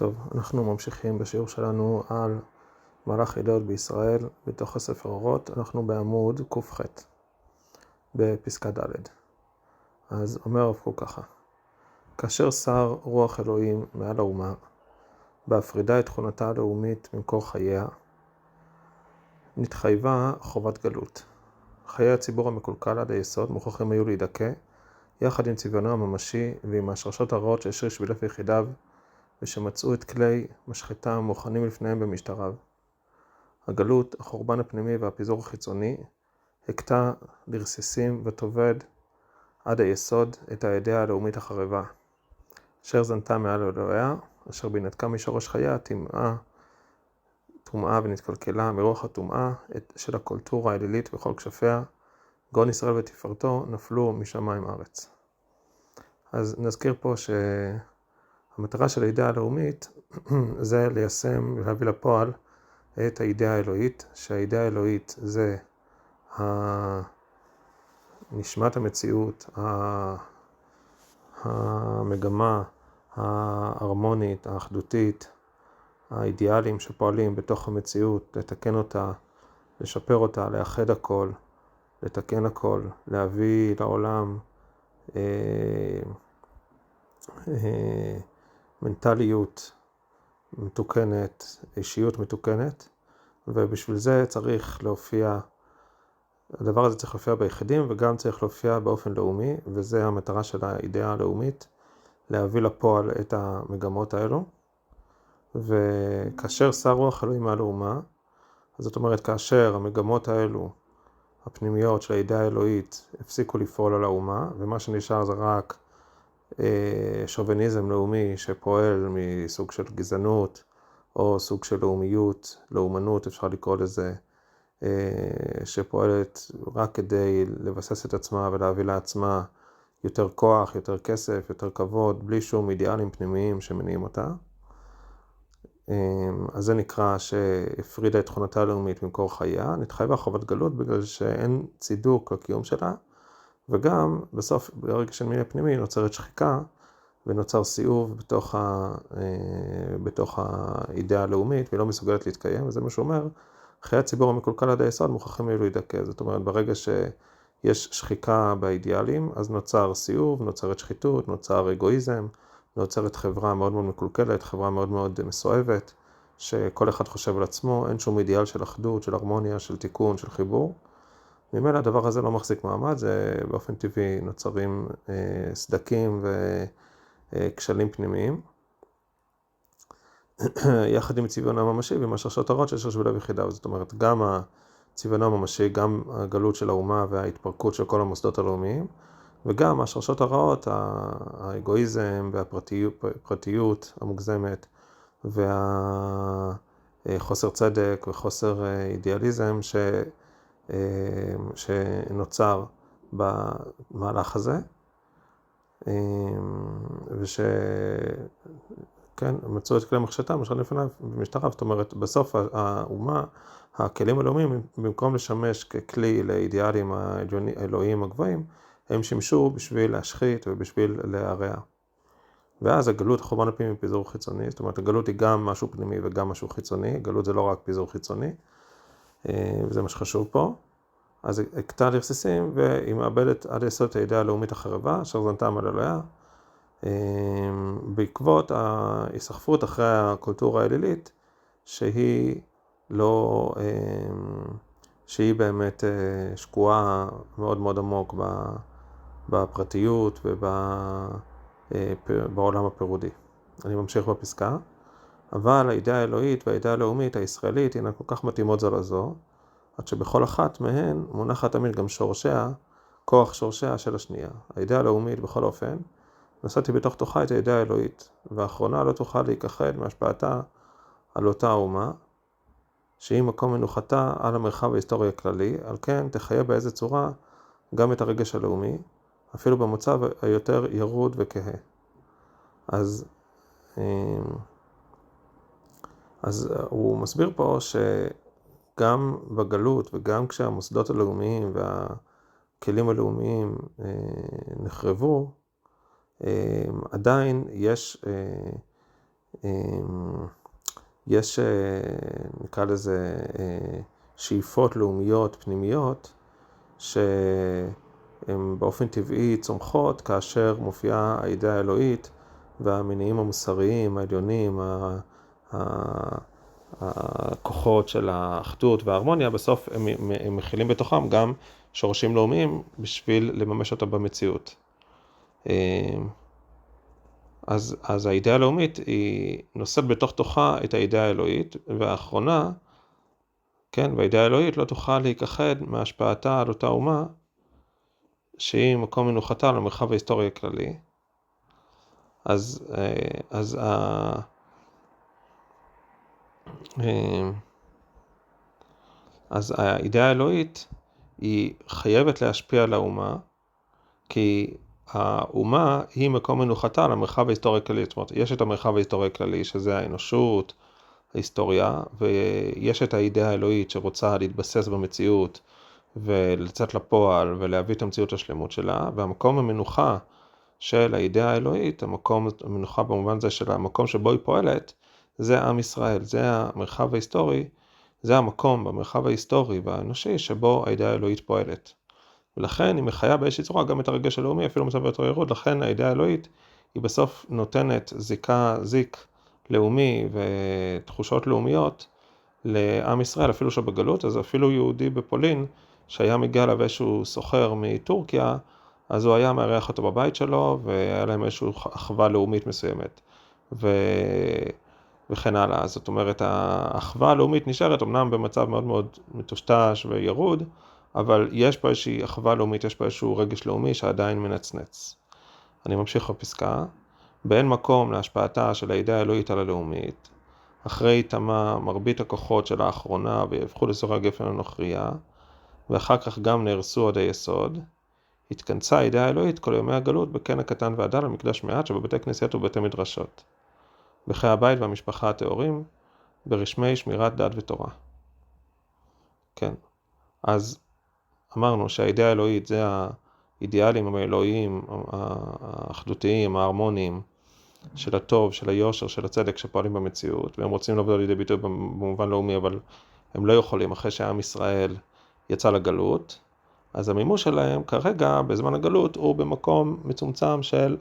טוב, אנחנו ממשיכים בשיעור שלנו על מהלך ידיעות בישראל בתוך הספר אורות. אנחנו בעמוד ק"ח בפסקה ד'. אז אומר הרב קוק ככה: כאשר שר רוח אלוהים מעל האומה, בהפרידה את תכונתה הלאומית ממקור חייה, נתחייבה חובת גלות. חיי הציבור המקולקל עד היסוד מוכרחים היו להידכא, יחד עם צביונו הממשי ועם השרשות הרעות שהשריש בלב יחידיו, ושמצאו את כלי משחטה מוכנים לפניהם במשטריו. הגלות, החורבן הפנימי והפיזור החיצוני, הכתה לרסיסים ותובד עד היסוד את האידאה הלאומית החרבה, אשר זנתה מעל אלוהיה, אשר בינתקה משורש חייה טומאה ונתקלקלה מרוח הטומאה של הקולטורה האלילית וכל כשפיה, גאון ישראל ותפארתו נפלו משמיים ארץ. אז נזכיר פה שהמטרה של האידאה הלאומית זה ליישם ולהביא לפועל את האידאה האלוהית, שהאידאה האלוהית זה נשמת המציאות, המגמה ההרמונית, האחדותית, האידיאלים שפועלים בתוך המציאות, לתקן אותה, לשפר אותה, לאחד הכל, לתקן הכל, להביא לעולם מנטליות מתוקנת, אישיות מתוקנת, ובשביל זה צריך להופיע, הדבר הזה צריך להופיע ביחידים וגם צריך להופיע באופן לאומי, וזה המטרה של האידאה הלאומית, להביא לפועל את המגמות האלו. וכאשר שר רוח אלוהים מעל האומה, זאת אומרת כאשר המגמות האלו הפנימיות של האידאה האלוהית הפסיקו לפעול על האומה, ומה שנשאר זה רק שוביניזם לאומי שפועל מסוג של גזענות או סוג של לאומנות אפשר לקרוא לזה, שפועלת רק כדי לבסס את עצמה ולהביא לעצמה יותר כוח, יותר כסף, יותר כבוד, בלי שום אידיאלים פנימיים שמניעים אותה. אז זה נקרא שהפרידה את תכונתה הלאומית ממקור חייה, נתחייבה חובת גלות בגלל שאין צידוק לקיום שלה, וגם בסוף ברגע של מיני פנימי נוצרת שחיקה ונוצר סיאוב בתוך האידאה הלאומית והיא לא מסוגלת להתקיים, וזה מה שאומר, חיי הציבור המקולקל עד היסוד מוכרחים היו להידכא. זאת אומרת, ברגע שיש שחיקה באידיאלים, אז נוצר סיאוב, נוצרת שחיתות, נוצר אגואיזם, נוצרת חברה מאוד מאוד מקולקלת, חברה מאוד מאוד מסואבת, שכל אחד חושב על עצמו, אין שום אידיאל של אחדות, של הרמוניה, של תיקון, של חיבור. ממילא הדבר הזה לא מחזיק מעמד, זה באופן טבעי נוצרים סדקים וכשלים פנימיים. יחד עם צביון הממשי ועם השרשות הרעות של שרש בלב יחידיו. זאת אומרת, גם הצביון הממשי, גם הגלות של האומה וההתפרקות של כל המוסדות הלאומיים, וגם השרשות הרעות, האגואיזם והפרטיות המוגזמת, והחוסר צדק וחוסר אידיאליזם שנוצר במהלך הזה, כן, מצאו את כלי מחשטה, משל לפניו במשטריו. זאת אומרת, בסוף האומה, הכלים הלאומיים, במקום לשמש ככלי לאידיאלים האלוהיים הגבוהים, הם שימשו בשביל להשחית ובשביל להרע. ואז הגלות, החורבן הפנימי פיזור חיצוני, זאת אומרת, הגלות היא גם משהו פנימי וגם משהו חיצוני, הגלות זה לא רק פיזור חיצוני, וזה מה שחשוב פה. אז הכתה לרסיסים והיא מאבדת עד היסוד את האידאה הלאומית החרבה, אשר זנתה מעל אלוהיה, בעקבות ההיסחפות אחרי הקולטורה האלילית, שהיא באמת שקועה מאוד מאוד עמוק בפרטיות ובעולם הפירודי. אני ממשיך בפסקה. אבל האידאה האלוהית והאידאה הלאומית הישראלית הנה כל כך מתאימות זו לזו, עד שבכל אחת מהן מונחת תמיד גם כוח שורשיה של השנייה. האידאה הלאומית בכל אופן נשאתי בתוך תוכה את האידאה האלוהית, והאחרונה לא תוכל להיכחד מהשפעתה על אותה האומה, שהיא מקום מנוחתה על המרחב ההיסטורי הכללי, על כן תחיה באיזה צורה גם את הרגש הלאומי, אפילו במצב היותר ירוד וכהה. אז הוא מסביר פה שגם בגלות וגם כשהמוסדות הלאומיים והכלים הלאומיים נחרבו, עדיין יש יש, נקרא לזה, שאיפות לאומיות פנימיות, שהן באופן טבעי צומחות כאשר מופיעה האידאה האלוהית והמניעים המוסריים, העליונים, הכוחות של האחדות וההרמוניה, בסוף הם מכילים בתוכם גם שורשים לאומיים בשביל לממש אותם במציאות. אז האידאה הלאומית היא נושאת בתוך תוכה את האידאה האלוהית, והאחרונה, כן, והאידאה האלוהית לא תוכל להיכחד מהשפעתה על אותה אומה, שהיא מקום מנוחתה למרחב ההיסטורי הכללי. אז האידאה האלוהית היא חייבת להשפיע על האומה, כי האומה היא מקום מנוחתה למרחב ההיסטורי הכללי. זאת אומרת, יש את המרחב ההיסטורי הכללי, שזה האנושות, ההיסטוריה, ויש את האידאה האלוהית שרוצה להתבסס במציאות, ולצאת לפועל, ולהביא את המציאות לשלמות שלה, והמקום המנוחה של האידאה האלוהית, המקום המנוחה במובן זה של המקום שבו היא פועלת, זה עם ישראל, זה המרחב ההיסטורי, זה המקום במרחב ההיסטורי והאנושי שבו האידאה האלוהית פועלת. ולכן היא מחיה באיזושהי צורה גם את הרגש הלאומי, אפילו מצב יותר ירוד, לכן האידאה האלוהית היא בסוף נותנת זיק לאומי ותחושות לאומיות לעם ישראל, אפילו שבגלות, אז אפילו יהודי בפולין, שהיה מגיע אליו איזשהו סוחר מטורקיה, אז הוא היה מארח אותו בבית שלו, והיה להם איזושהי אחווה לאומית מסוימת. וכן הלאה. זאת אומרת, האחווה הלאומית נשארת, אמנם במצב מאוד מאוד מטושטש וירוד, אבל יש פה איזושהי אחווה לאומית, יש פה איזשהו רגש לאומי שעדיין מנצנץ. אני ממשיך בפסקה. באין מקום להשפעתה של האידאה האלוהית על הלאומית, אחרי תמה מרבית הכוחות של האחרונה והפכו לסורי הגפן הנוכריה, ואחר כך גם נהרסו עד היסוד, התכנסה האידאה האלוהית כל ימי הגלות בקן הקטן והדל המקדש מעט שבבתי כנסיות ובתי מדרשות, בחיי הבית והמשפחה הטהורים, ברשמי שמירת דת ותורה. כן, אז אמרנו שהאידאה האלוהית זה האידיאלים האלוהיים, האחדותיים, ההרמוניים, של הטוב, של היושר, של הצדק שפועלים במציאות, והם רוצים לבוא לידי ביטוי במובן לאומי, אבל הם לא יכולים אחרי שעם ישראל יצא לגלות, אז המימוש שלהם כרגע בזמן הגלות הוא במקום מצומצם של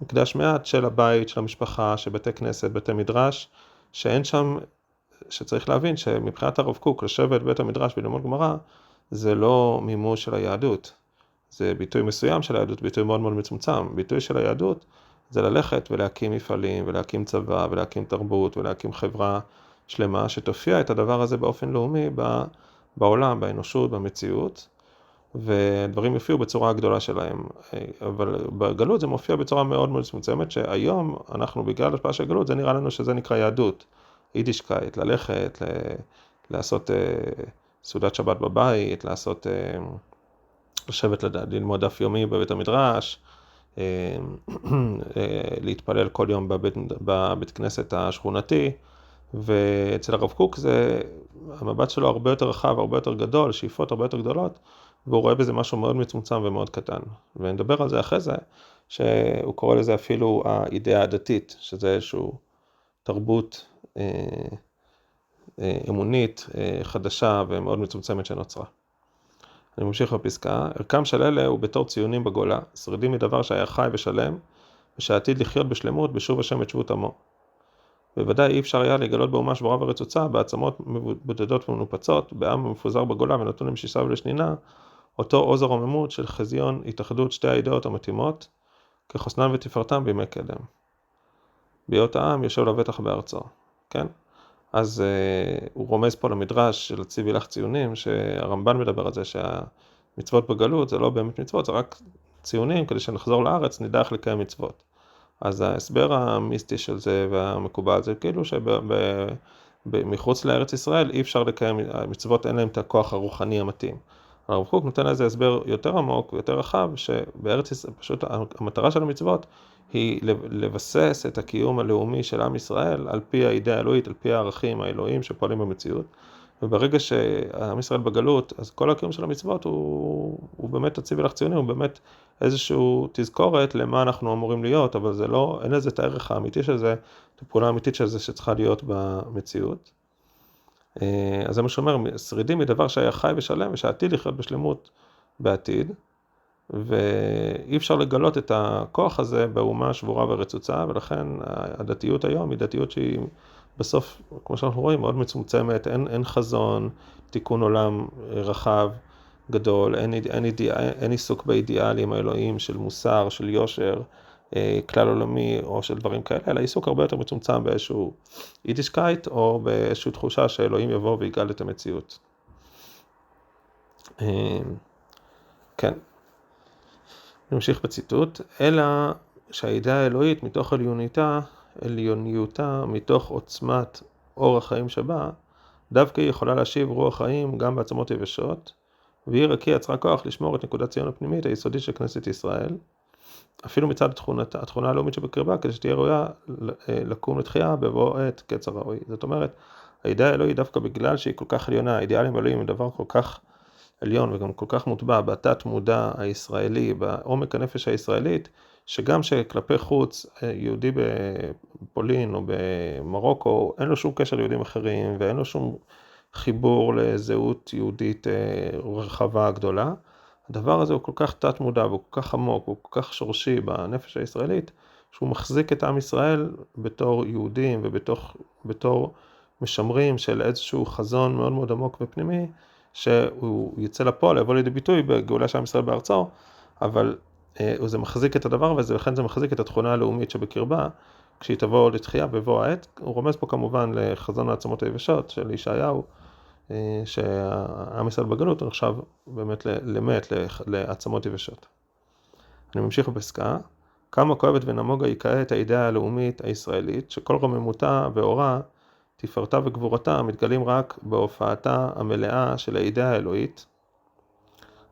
מקדש מעט, של הבית, של המשפחה, של בתי כנסת, בתי מדרש, שאין שם, שצריך להבין שמבחינת הרב קוק לשבת בית המדרש וללמוד גמרא, זה לא מימוש של היהדות, זה ביטוי מסוים של היהדות, ביטוי מאוד מאוד מצומצם. ביטוי של היהדות זה ללכת ולהקים מפעלים, ולהקים צבא, ולהקים תרבות, ולהקים חברה שלמה, שתופיע את הדבר הזה באופן לאומי בעולם, באנושות, במציאות, ודברים יופיעו בצורה הגדולה שלהם. אבל בגלות זה מופיע בצורה מאוד מאוד מצומצמת, שהיום אנחנו בגלל השפעה של גלות, זה נראה לנו שזה נקרא יהדות, יידישקייט, ללכת, לעשות סעודת שבת בבית, לשבת ללמוד דף יומי בבית המדרש, להתפלל כל יום בבית כנסת השכונתי, ואצל הרב קוק המבט שלו הרבה יותר רחב, הרבה יותר גדול, שאיפות הרבה יותר גדולות, והוא רואה בזה משהו מאוד מצומצם ומאוד קטן. ונדבר על זה אחרי זה, שהוא קורא לזה אפילו האידאה הדתית, שזה איזושהי תרבות אמונית חדשה ומאוד מצומצמת שנוצרה. אני ממשיך בפסקה. ערכם של אלה הוא בתור ציונים בגולה, שרידים מדבר שהיה חי ושלם, ושעתיד לחיות בשלמות בשוב השם את שבות עמו. בוודאי אי אפשר היה לגלות באומה שבורה ורצוצה, בעצמות מבודדות ומנופצות, בעם מפוזר בגולה ונתון למשיסה ולשנינה, אותו עוז הרוממות של חזיון התאחדות שתי האידאות המתאימות, כחוסנן ותפארתם בימי קדם. בהיות העם יושב לבטח בארצו. כן? אז הוא רומז פה למדרש של הציבי לך ציונים, שהרמב"ן מדבר על זה שהמצוות בגלות זה לא באמת מצוות, זה רק ציונים, כדי שנחזור לארץ נדע איך לקיים מצוות. אז ההסבר המיסטי של זה והמקובל זה כאילו שמחוץ לארץ ישראל אי אפשר לקיים מצוות, אין להם את הכוח הרוחני המתאים. הרב קוק נותן לזה הסבר יותר עמוק ויותר רחב, שבארץ ישראל פשוט המטרה של המצוות היא לבסס את הקיום הלאומי של עם ישראל על פי האידאה האלוהית, על פי הערכים האלוהיים שפועלים במציאות, וברגע שעם ישראל בגלות, אז כל הקיום של המצוות הוא באמת הציב הלך ציוני, הוא באמת איזשהו תזכורת למה אנחנו אמורים להיות, אבל זה לא, אין לזה את הערך האמיתי של זה, את הפעולה האמיתית של זה שצריכה להיות במציאות. אז זה מה שאומר, שרידים מדבר שהיה חי ושלם ושעתיד לחיות בשלמות בעתיד, ואי אפשר לגלות את הכוח הזה באומה שבורה ורצוצה, ולכן הדתיות היום היא דתיות שהיא בסוף, כמו שאנחנו רואים, מאוד מצומצמת, אין חזון, תיקון עולם רחב, גדול, אין עיסוק באידיאלים האלוהיים של מוסר, של יושר, כלל עולמי או של דברים כאלה, אלא עיסוק הרבה יותר מצומצם באיזשהו יידישקייט, או באיזושהי תחושה שאלוהים יבוא ויגאל את המציאות. כן. נמשיך בציטוט, אלא שהידיעה האלוהית מתוך עליוניותה, מתוך עוצמת אור החיים שבה, דווקא היא יכולה להשיב רוח חיים גם בעצמות יבשות, והיא רק היא יצרה כוח לשמור את נקודת ציון הפנימית היסודית של כנסת ישראל, אפילו מצד התכונה הלאומית שבקרבה, כדי שתהיה ראויה לקום לתחייה בבוא עת קץ הראוי. זאת אומרת, הידיעה האלוהית דווקא בגלל שהיא כל כך עליונה, האידיאלים האלוהיים הם דבר כל כך עליון וגם כל כך מוטבע בתת מודע הישראלי, בעומק הנפש הישראלית, שגם שכלפי חוץ יהודי בפולין או במרוקו, אין לו שום קשר ליהודים אחרים, ואין לו שום חיבור לזהות יהודית רחבה גדולה. הדבר הזה הוא כל כך תת מודע, והוא כל כך עמוק, והוא כל כך שורשי בנפש הישראלית, שהוא מחזיק את עם ישראל בתור יהודים ובתור משמרים של איזשהו חזון מאוד מאוד עמוק ופנימי, שהוא יצא לפועל, יבוא לידי ביטוי בגאולה של עם ישראל בארצו, אבל זה מחזיק את הדבר הזה, ולכן זה מחזיק את התכונה הלאומית שבקרבה, כשהיא תבוא לתחייה בבוא העת. הוא רומז פה כמובן לחזון העצמות היבשות של ישעיהו, שהעם ישראל בגלות הוא נחשב באמת למת, לעצמות יבשות. אני ממשיך בפסקה, כמה כואבת ונמוגה היא כעת הידיעה הלאומית הישראלית, שכל רוממותה ואורה, תפארתה וגבורתה מתגלים רק בהופעתה המלאה של הידיעה האלוהית,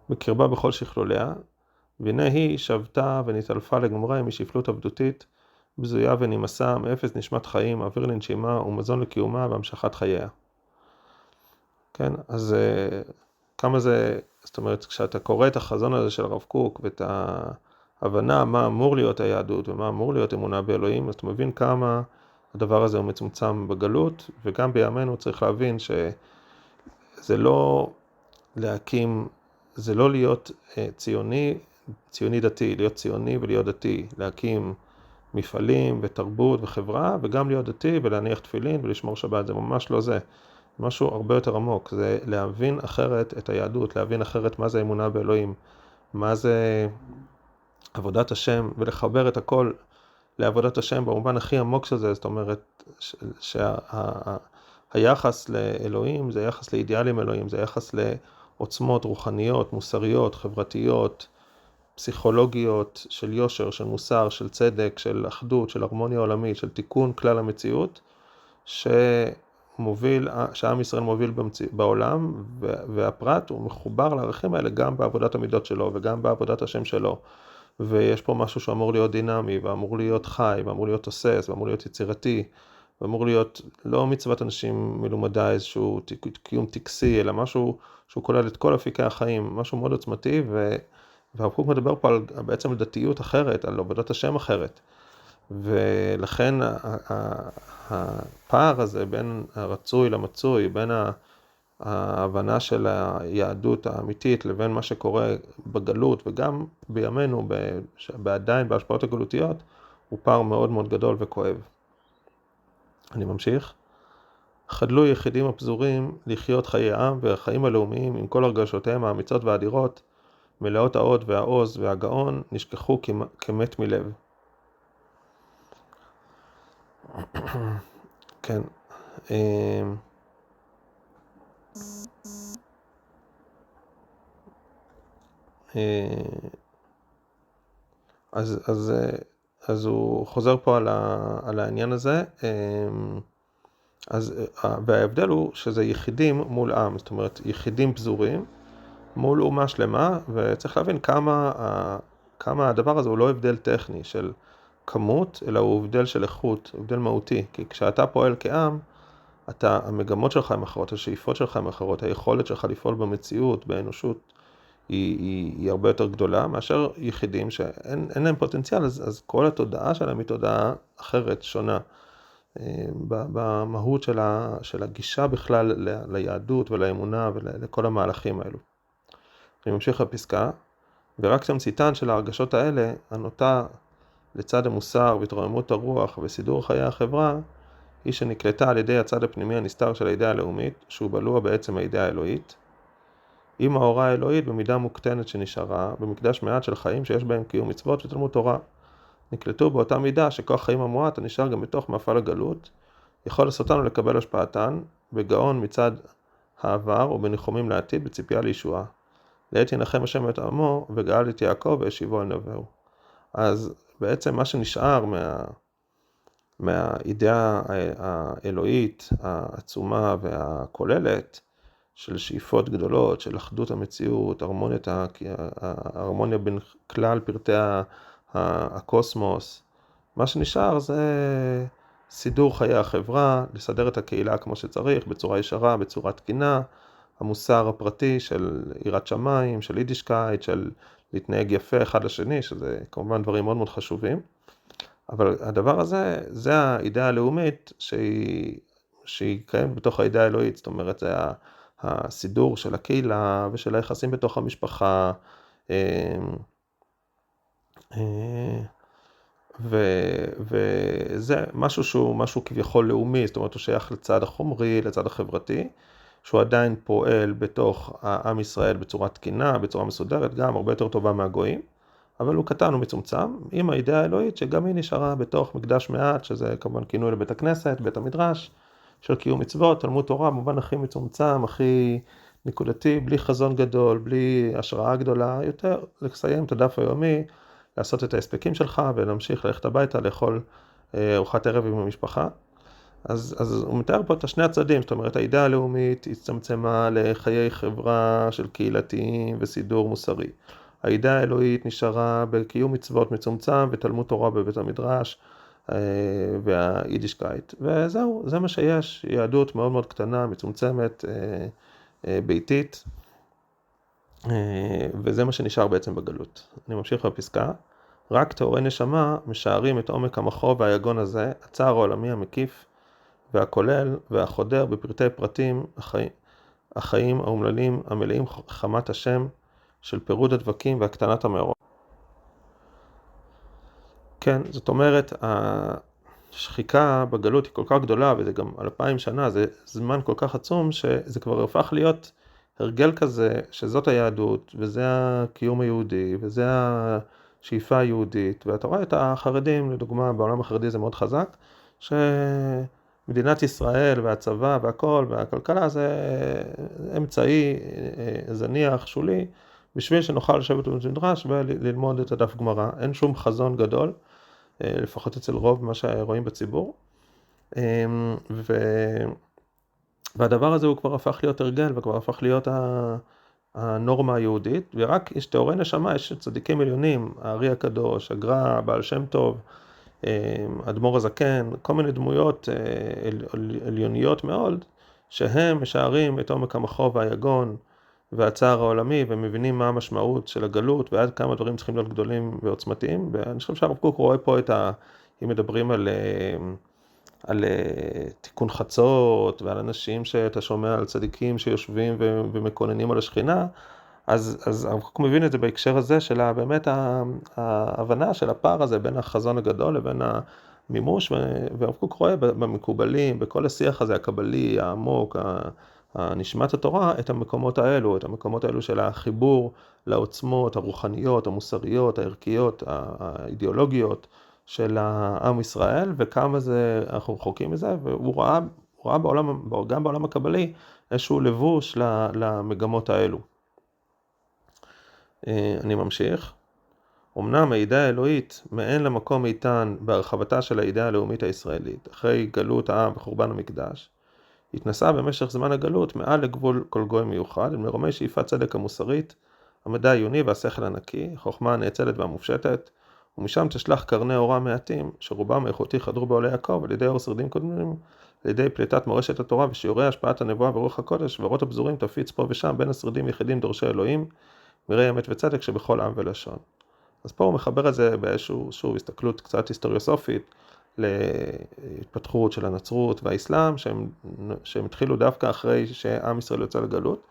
בקרבה בכל שכלוליה, והנה היא שבתה ונתעלפה לגמרי משפלות עבדותית, בזויה ונמסה מאפס נשמת חיים, אוויר לנשימה ומזון לקיומה והמשכת חייה. כן, אז כמה זה, זאת אומרת, כשאתה קורא את החזון הזה של הרב קוק ואת ההבנה מה אמור להיות היהדות ומה אמור להיות אמונה באלוהים, אז אתה מבין כמה הדבר הזה הוא מצומצם בגלות, וגם בימינו צריך להבין שזה לא להקים, זה לא להיות ציוני דתי, להיות ציוני ולהיות דתי, להקים מפעלים ותרבות וחברה, וגם להיות דתי ולהניח תפילין ולשמור שבת, זה ממש לא זה. משהו הרבה יותר עמוק, זה להבין אחרת את היהדות, להבין אחרת מה זה אמונה באלוהים, מה זה עבודת השם, ולחבר את הכל לעבודת השם במובן הכי עמוק של זה. זאת אומרת שהיחס לאלוהים זה יחס לאידיאלים אלוהים, זה יחס לעוצמות רוחניות, מוסריות, חברתיות, פסיכולוגיות, של יושר, של מוסר, של צדק, של אחדות, של הרמוניה עולמית, של תיקון כלל המציאות, שהעם ישראל מוביל בעולם, והפרט הוא מחובר לערכים האלה גם בעבודת המידות שלו וגם בעבודת השם שלו. ויש פה משהו שאמור להיות דינמי, ואמור להיות חי, ואמור להיות תוסס, ואמור להיות יצירתי, ואמור להיות לא מצוות אנשים מלומדה איזשהו קיום טקסי, אלא משהו שהוא כולל את כל אפיקי החיים, משהו מאוד עוצמתי, והרב קוק מדבר פה בעצם על דתיות אחרת, על עבודת השם אחרת. ולכן הפער הזה בין הרצוי למצוי, בין ההבנה של היהדות האמיתית לבין מה שקורה בגלות וגם בימינו עדיין בהשפעות הגלותיות, הוא פער מאוד מאוד גדול וכואב. אני ממשיך. חדלו יחידים הפזורים לחיות חיי העם והחיים הלאומיים עם כל הרגשותיהם האמיצות והאדירות, מלאות העוד והעוז והגאון, נשכחו כמת מלב. כן. אז הוא חוזר פה על העניין הזה, וההבדל הוא שזה יחידים מול עם, זאת אומרת יחידים פזורים מול אומה שלמה, וצריך להבין כמה הדבר הזה הוא לא הבדל טכני של כמות, אלא הוא הבדל של איכות, הבדל מהותי, כי כשאתה פועל כעם, המגמות שלך הן אחרות, השאיפות שלך הן אחרות, היכולת שלך לפעול במציאות, באנושות, היא הרבה יותר גדולה, מאשר יחידים שאין להם פוטנציאל, אז כל התודעה שלהם היא תודעה אחרת, שונה. במהות של הגישה בכלל ליהדות ולאמונה ולכל המהלכים האלו. אני ממשיך לפסקה, ורק תמציתן של ההרגשות האלה, הנוטה לצד המוסר והתרוממות הרוח וסידור חיי החברה, היא שנקלטה על ידי הצד הפנימי הנסתר של האידאה הלאומית, שהוא בלוע בעצם האידאה האלוהית, עם ההוראה האלוהית במידה מוקטנת שנשארה, במקדש מעט של חיים שיש בהם קיום מצוות ותלמוד תורה. נקלטו באותה מידה שכוח חיים המועט הנשאר גם בתוך מאפל הגלות, יכול לעשותנו לקבל השפעתן, בגאון מצד העבר ובניחומים לעתיד בציפייה לישועה. לעת ינחם השם את עמו וגאל את יעקב והשיבו אל נביאו. אז בעצם מה שנשאר מהאידאה האלוהית העצומה והכוללת של שאיפות גדולות, של אחדות המציאות, הרמוניה בין כלל פרטי הקוסמוס, מה שנשאר זה סידור חיי החברה, לסדר את הקהילה כמו שצריך, בצורה ישרה, בצורה תקינה, המוסר הפרטי של יראת שמיים, של יידישקייט, של להתנהג יפה אחד לשני, שזה כמובן דברים מאוד מאוד חשובים. אבל הדבר הזה, זה האידאה הלאומית שהיא קיימת בתוך האידאה האלוהית, זאת אומרת, זה הסידור של הקהילה ושל היחסים בתוך המשפחה, וזה משהו שהוא משהו כביכול לאומי, זאת אומרת הוא שייך לצד החומרי, לצד החברתי, שהוא עדיין פועל בתוך העם ישראל בצורה תקינה, בצורה מסודרת, גם הרבה יותר טובה מהגויים, אבל הוא קטן ומצומצם, עם האידאה האלוהית שגם היא נשארה בתוך מקדש מעט, שזה כמובן כינוי לבית הכנסת, בית המדרש, של קיום מצוות, תלמוד תורה, במובן הכי מצומצם, הכי נקודתי, בלי חזון גדול, בלי השראה גדולה, יותר לסיים את הדף היומי, לעשות את ההספקים שלך ולהמשיך ללכת הביתה, לאכול ארוחת ערב עם המשפחה. אז הוא מתאר פה את השני הצדדים, זאת אומרת, האידאה הלאומית הצטמצמה לחיי חברה של קהילתיים וסידור מוסרי. האידאה האלוהית נשארה בקיום מצוות מצומצם ותלמוד תורה בבית המדרש והיידישקייט. וזהו, זה מה שיש, יהדות מאוד מאוד קטנה, מצומצמת, ביתית, וזה מה שנשאר בעצם בגלות. אני ממשיך בפסקה. רק תאורי נשמה משערים את עומק המחו והיגון הזה, הצער העולמי המקיף והכולל והחודר בפרטי פרטים החיים האומללים המלאים חמת השם של פירוד הדבקים והקטנת המאורות. כן, זאת אומרת, השחיקה בגלות היא כל כך גדולה, וזה גם 2000 שנה, זה זמן כל כך עצום, שזה כבר הפך להיות הרגל כזה, שזאת היהדות, וזה הקיום היהודי, וזה השאיפה היהודית, ואתה רואה את החרדים, לדוגמה, בעולם החרדי זה מאוד חזק, שמדינת ישראל והצבא והכל, והכלכלה זה אמצעי זניח, שולי, בשביל שנוכל לשבת במדרש וללמוד את הדף גמרא. אין שום חזון גדול, לפחות אצל רוב מה שרואים בציבור. והדבר הזה הוא כבר הפך להיות הרגל, וכבר הפך להיות הנורמה היהודית, ורק יש תאורי נשמה, יש צדיקים עליונים, הארי הקדוש, הגר"א, בעל שם טוב, אדמו"ר הזקן, כל מיני דמויות עליוניות מאוד, שהם משערים את עומק המחו והיגון והצער העולמי, ומבינים מה המשמעות של הגלות, ועד כמה דברים צריכים להיות גדולים ועוצמתיים. ואני חושב שהרב קוק רואה פה אם מדברים על תיקון חצות, ועל אנשים שאתה שומע על צדיקים שיושבים ומקוננים על השכינה, אז הרב קוק מבין את זה בהקשר הזה של באמת ההבנה של הפער הזה בין החזון הגדול לבין המימוש, והרב קוק רואה במקובלים, בכל השיח הזה הקבלי, העמוק, נשמת התורה, את המקומות האלו של החיבור לעוצמות הרוחניות, המוסריות, הערכיות, האידיאולוגיות של העם ישראל, וכמה זה, אנחנו רחוקים מזה, והוא ראה גם בעולם הקבלי איזשהו לבוש למגמות האלו. אני ממשיך. אמנם האידאה האלוהית מעין למקום איתן בהרחבתה של האידאה הלאומית הישראלית, אחרי גלות העם וחורבן המקדש, התנסה במשך זמן הגלות מעל לגבול כל גוי מיוחד, מרומי שאיפת צדק המוסרית, המדע העיוני והשכל הנקי, חוכמה הנאצלת והמופשטת, ומשם תשלח קרני אורה מעטים, שרובם איכותי חדרו בעולי יעקב, על ידי אור שרידים קודמים, על ידי פליטת מורשת התורה ושיעורי השפעת הנבואה ורוח הקודש, ואורות הפזורים תפיץ פה ושם בין השרידים יחידים דורשי אלוהים, מיראי אמת וצדק שבכל עם ולשון. אז פה הוא מחבר את זה באיזשהו, שוב, הסתכלות קצת היסטוריוסופית, להתפתחות של הנצרות והאסלאם, שהם התחילו דווקא אחרי שעם ישראל יוצא לגלות,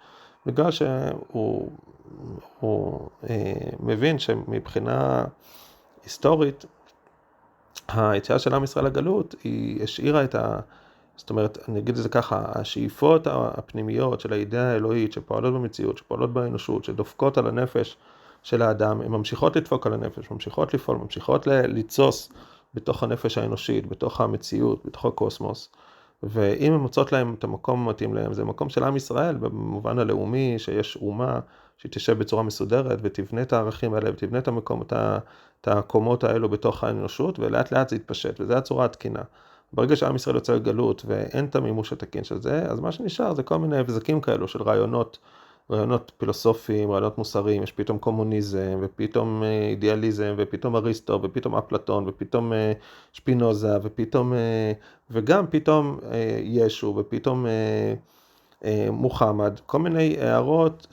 בגלל שהוא מבין שמבחינה היסטורית, היציאה של עם ישראל לגלות, היא השאירה זאת אומרת, אני אגיד את זה ככה, השאיפות הפנימיות של האידאה האלוהית, שפועלות במציאות, שפועלות באנושות, שדופקות על הנפש של האדם, הן ממשיכות לדפוק על הנפש, ממשיכות לפעול, ממשיכות ליצוס בתוך הנפש האנושית, בתוך המציאות, בתוך הקוסמוס, ואם הם מוצאות להם את המקום המתאים להם, זה מקום של עם ישראל, במובן הלאומי, שיש אומה שתשב בצורה מסודרת, ותבנה את הערכים האלה, ותבנה את המקום, את הקומות האלו בתוך האנושות, ולאט לאט זה יתפשט, וזו הצורה התקינה. ברגע שעם ישראל יוצא לגלות, ואין את המימוש התקין של זה, אז מה שנשאר זה כל מיני הבזקים כאלו של רעיונות פילוסופיים, רעיונות מוסריים, יש פתאום קומוניזם, ופתאום אידיאליזם, ופתאום אריסטו, ופתאום אפלטון, ופתאום שפינוזה, וגם פתאום ישו, ופתאום מוחמד, כל מיני הערות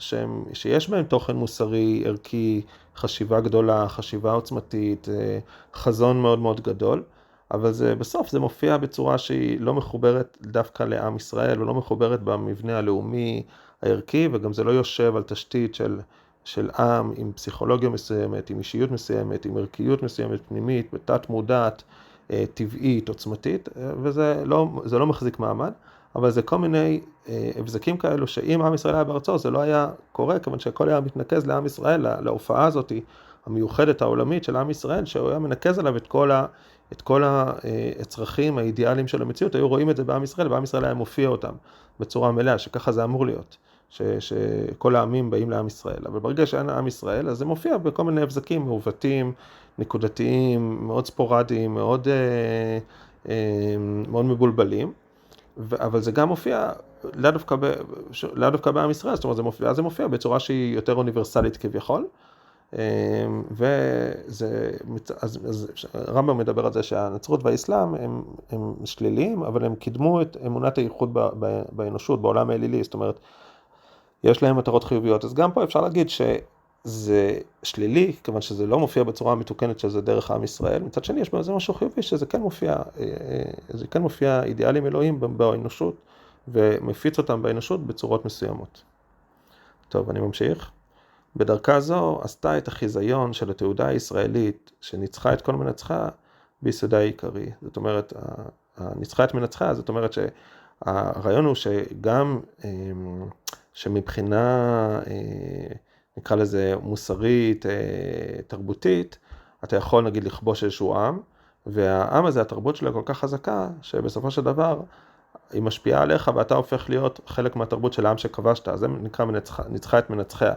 שיש בהן תוכן מוסרי, ערכי, חשיבה גדולה, חשיבה עוצמתית, חזון מאוד מאוד גדול, אבל בסוף זה מופיע בצורה שהיא לא מחוברת דווקא לעם ישראל, ולא מחוברת במבנה הלאומי הערכי, וגם זה לא יושב על תשתית של עם עם פסיכולוגיה מסוימת, עם אישיות מסוימת, עם ערכיות מסוימת פנימית, בתת מודעת, טבעית, עוצמתית, וזה לא מחזיק מעמד, אבל זה כל מיני הבזקים כאלו שאם עם ישראל היה בארצו, זה לא היה קורה, כיוון שהכל היה מתנקז לעם ישראל, להופעה הזאת המיוחדת העולמית של עם ישראל, שהוא היה מנקז עליו את כל הצרכים האידיאליים של המציאות, היו רואים את זה בעם ישראל, ועם ישראל היה מופיע אותם בצורה מלאה, שככה זה אמור להיות, שכל העמים באים לעם ישראל. אבל ברגע שאין עם ישראל, אז זה מופיע בכל מיני הבזקים מעוותים, נקודתיים, מאוד ספורדיים, מאוד מבולבלים, אבל זה גם מופיע לא דווקא בעם ישראל, זאת אומרת, זה מופיע בצורה שהיא יותר אוניברסלית כביכול, אז רמב"ם מדבר על זה שהנצרות והאסלאם הם שליליים, אבל הם קידמו את אמונת הייחוד באנושות, בעולם האלילי, זאת אומרת, יש להם מטרות חיוביות, אז גם פה אפשר להגיד שזה שלילי, כיוון שזה לא מופיע בצורה המתוקנת שזה דרך עם ישראל, מצד שני יש בזה משהו חיובי, שזה כן מופיע אידיאלים אלוהים באנושות, ומפיץ אותם באנושות בצורות מסוימות. טוב, אני ממשיך. בדרכה זו עשתה את החיזיון של התעודה הישראלית שניצחה את כל מנצחה ביסודה העיקרי. זאת אומרת, ניצחה את מנצחה, זאת אומרת שהרעיון הוא שגם שמבחינה, נקרא לזה מוסרית, תרבותית, אתה יכול נגיד לכבוש איזשהו עם, והעם הזה, התרבות שלו כל כך חזקה, שבסופו של דבר היא משפיעה עליך ואתה הופך להיות חלק מהתרבות של העם שכבשת, אז זה נקרא ניצחה את מנצחיה.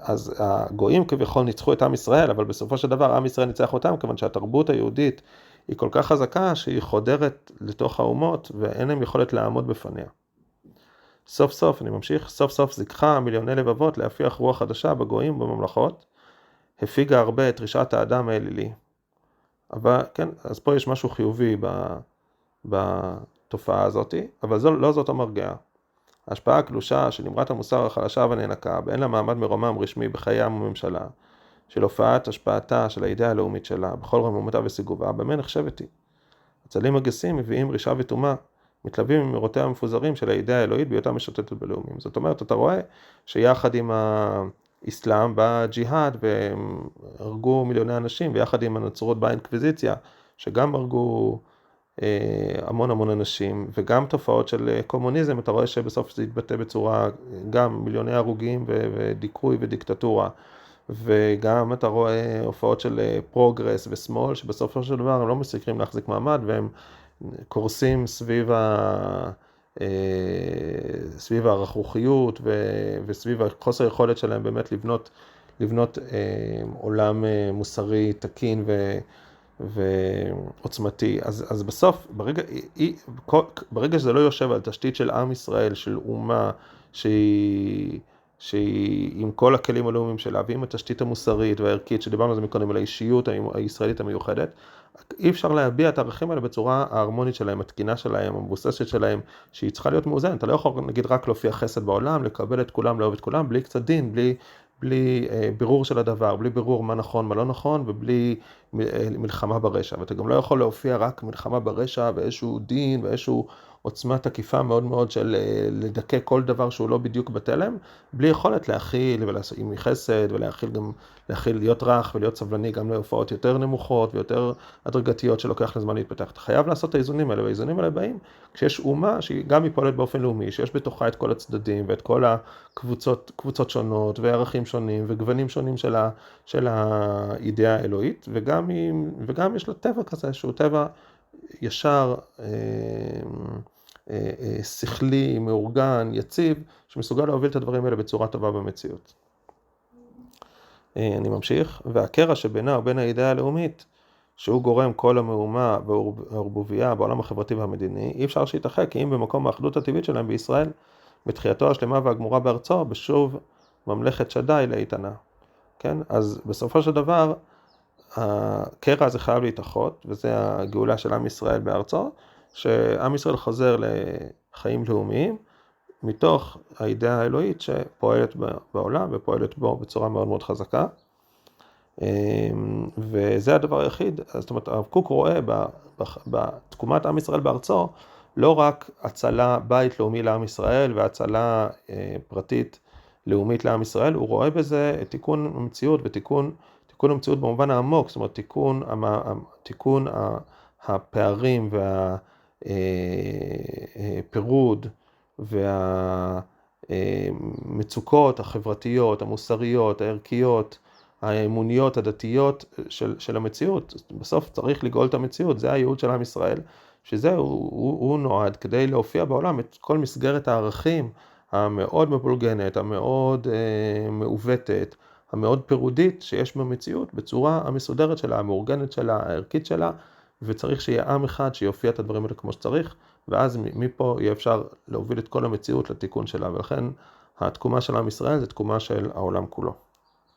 אז הגויים כביכול ניצחו את עם ישראל, אבל בסופו של דבר עם ישראל ניצח אותם, כיוון שהתרבות היהודית היא כל כך חזקה שהיא חודרת לתוך האומות, ואין להם יכולת לעמוד בפניה. סוף סוף, אני ממשיך, סוף סוף זיככה מיליוני לבבות להפיח רוח חדשה בגויים ובממלכות, הפיגה הרבה את רשעת האדם האלילי. אבל כן, אז פה יש משהו חיובי בתופעה הזאת, אבל לא זאת המרגעה. ההשפעה הקלושה של אמרת המוסר החלשה והנאנקה, ואין לה מעמד מרומם רשמי בחיי עם וממשלה, של הופעת השפעתה של האידאה הלאומית שלה, בכל רוממותה וסיגובה, במה נחשבת היא? הצלים הגסים מביאים רישה וטומאה, מתלווים עם מירותיה המפוזרים של האידאה האלוהית בהיותה משוטטת בלאומים. זאת אומרת, אתה רואה שיחד עם האסלאם בא ג'יהאד, והם הרגו מיליוני אנשים, ויחד עם הנצרות באה אינקוויזיציה, שגם הרגו המון אנשים, וגם תופעות של קומוניזם, אתה רואה שבסוף זה יתבטא בצורה, גם מיליוני הרוגים ודיכוי ודיקטטורה, וגם אתה רואה הופעות של פרוגרס ושמאל, שבסופו של דבר הם לא מסתכלים להחזיק מעמד, והם קורסים סביב הרכרוכיות, וסביב החוסר יכולת שלהם באמת לבנות עולם מוסרי תקין ועוצמתי. אז בסוף, ברגע שזה לא יושב על תשתית של עם ישראל, של אומה שהיא שהיא עם כל הכלים הלאומיים שלה, ועם התשתית המוסרית והערכית, שדיברנו על זה מקודם, על האישיות הישראלית המיוחדת, אי אפשר להביע את הערכים האלה בצורה ההרמונית שלהם, התקינה שלהם, המבוססת שלהם, שהיא צריכה להיות מאוזנת. אתה לא יכול, נגיד, רק להופיע חסד בעולם, לקבל את כולם, לאהוב את כולם, בלי קצת דין, בלי בירור של הדבר, בלי בירור מה נכון, מה לא נכון, ובלי מלחמה ברשע. ואתה גם לא יכול להופיע רק מלחמה ברשע, ואיזשהו דין, ואיזשהו עוצמה תקיפה מאוד מאוד של לדכא כל דבר שהוא לא בדיוק בתלם, בלי יכולת להכיל ולעשות עם חסד, ולהכיל גם, להיות רך ולהיות סבלני גם להופעות יותר נמוכות ויותר הדרגתיות שלוקח לזמן להתפתח. אתה חייב לעשות את האיזונים האלה, והאיזונים האלה באים כשיש אומה שהיא גם מפועלת באופן לאומי, שיש בתוכה את כל הצדדים ואת כל הקבוצות שונות וערכים שונים וגוונים שונים של האידאה האלוהית, וגם יש לה טבע כזה שהוא טבע ישר, שכלי, מאורגן, יציב, שמסוגל להוביל את הדברים האלה בצורה טובה במציאות. אני ממשיך, והקרע שבינה ובין האידאה הלאומית, שהוא גורם כל המהומה והערבוביה בעולם החברתי והמדיני, אי אפשר שיתרחק, כי אם במקום האחדות הטבעית שלהם בישראל, בתחייתו השלמה והגמורה בארצו, בשוב ממלכת שדי לאיתנה. כן? אז בסופו של דבר, הקרע הזה חייב להתאחות, וזה הגאולה של עם ישראל בארצו, שעם ישראל חוזר לחיים לאומיים, מתוך האידאה האלוהית שפועלת בעולם ופועלת בו בצורה מאוד מאוד חזקה. וזה הדבר היחיד, זאת אומרת, הרב קוק רואה בתקומת עם ישראל בארצו, לא רק הצלה בית לאומי לעם ישראל, והצלה פרטית לאומית לעם ישראל, הוא רואה בזה תיקון המציאות ותיקון המציאות במובן העמוק, זאת אומרת, תיקון הפערים והפירוד והמצוקות החברתיות, המוסריות, הערכיות, האמוניות, הדתיות של המציאות. בסוף צריך לגאול את המציאות, זה הייעוד של עם ישראל, שזה הוא נועד כדי להופיע בעולם את כל מסגרת הערכים המאוד מבולגנת, המאוד מעוותת, המאוד פירודית שיש במציאות, בצורה המסודרת שלה, המאורגנת שלה, הערכית שלה, וצריך שיהיה עם אחד שיופיע את הדברים האלה כמו שצריך, ואז מפה יהיה אפשר להוביל את כל המציאות לתיקון שלה, ולכן התקומה של עם ישראל זה תקומה של העולם כולו.